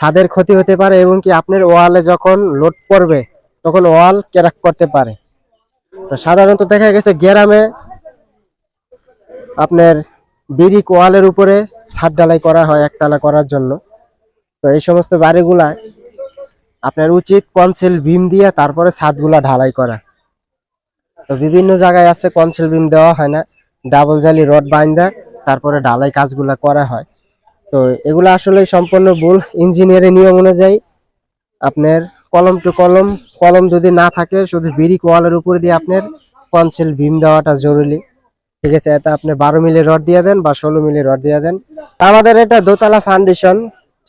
ছাদের ক্ষতি হতে পারে এবং কি আপনার ওয়ালে যখন লোড পড়বে তখন ওয়াল ক্র্যাক করতে পারে। তো সাধারণত দেখা গেছে গ্রামে আপনার ব্রিক ওয়ালের উপরে ছাদ ঢালাই করা হয় একতলা করার জন্য। তো এই সমস্ত বাড়িগুলা আপনার উচিত কনসিল বিম দিয়ে তারপরে ছাদগুলা ঢালাই করা। তো বিভিন্ন জায়গায় আছে কনসিল বিম দেওয়া হয় না, ডাবল জালি রড বাইন্দা তারপরে ঢালাই কাজগুলা করা হয়। তো এগুলো আসলে সম্পূর্ণ ভুল। ইঞ্জিনিয়ারের নিয়ম অনুযায়ী আপনার কলম টু কলম, কলম যদি না থাকে শুধু ব্রিক ওয়ালের উপর দিয়ে আপনার কনসিল বিম দেওয়াটা জরুরি। ঠিক আছে, এটা আপনি 12 মিলি রড দিয়ে দেন বা 16 মিলি রড দিয়ে দেন। আমাদের এটা দোতলা ফাউন্ডেশন,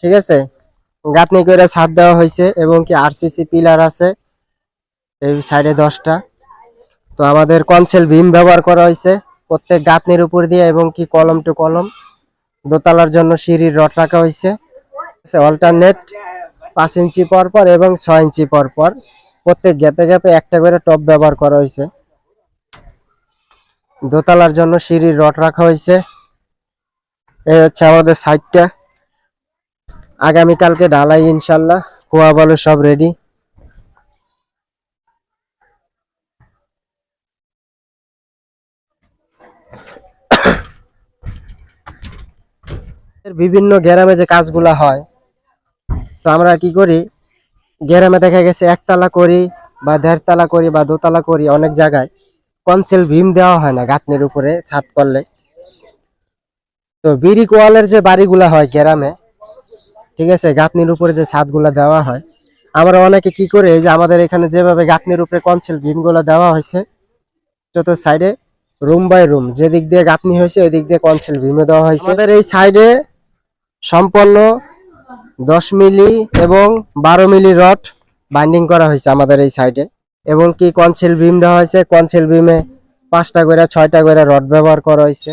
ঠিক আছে, গাঁথনি করে ছাদ দেওয়া হয়েছে এবং কি আরসিসি পিলার আছে এই সাইডে 10টা। তো আমাদের কনসিল বিম ব্যবহার করা হয়েছে প্রত্যেক গাঁথনির উপর দিয়ে এবং কি কলম টু কলম। দোতলার জন্য সিঁড়ির রড রাখা হয়েছে অল্টারনেট 5 ইঞ্চি পর পর এবং 6 ইঞ্চি পর পর প্রত্যেক গ্যাপে গ্যাপে একটা করে টপ ব্যবহার করা হয়েছে। দোতলার জন্য সিঁড়ির রড রাখা হয়েছে। এই হচ্ছে আমাদের সাইডটা। আগামীকালকে ঢালাই ইনশাল্লাহ, কুয়া বালু সব রেডি। বিভিন্ন গ্রামে যে কাজগুলা হয়, তো আমরা কি করি, গ্রামে দেখা গেছে একতলা করি বা 1.5 তলা করি বা 2 তলা করি, অনেক জায়গায় কনসিল ভীম দেওয়া হয় না গাঁথনির উপরে ছাদ করলে। তো ব্রিক ওয়ালের যে বাড়িগুলা হয় গ্রামে, ঠিক আছে, গাঁথনির উপরে যে ছাদগুলা দেওয়া হয়, আমরা অনেকে কি করে, এই যে আমাদের এখানে যেভাবে গাঁথনির উপরে কনসিল ভীম গুলা দেওয়া হয়েছে যত সাইডে রুম বাই রুম যেদিক দিয়ে গাঁথনি হয়েছে ওই দিক দিয়ে কনসিল ভীমে দেওয়া হয়েছে। আমাদের এই সাইডে সম্পূর্ণ 10 মিলি এবং 12 মিলি রড বাইন্ডিং করা হয়েছে আমাদের এই সাইডে এবং কি কনসিল বিম দেওয়া হয়েছে। কনসিল বিমে 5টা করে 6টা করে রড ব্যবহার করা হয়েছে।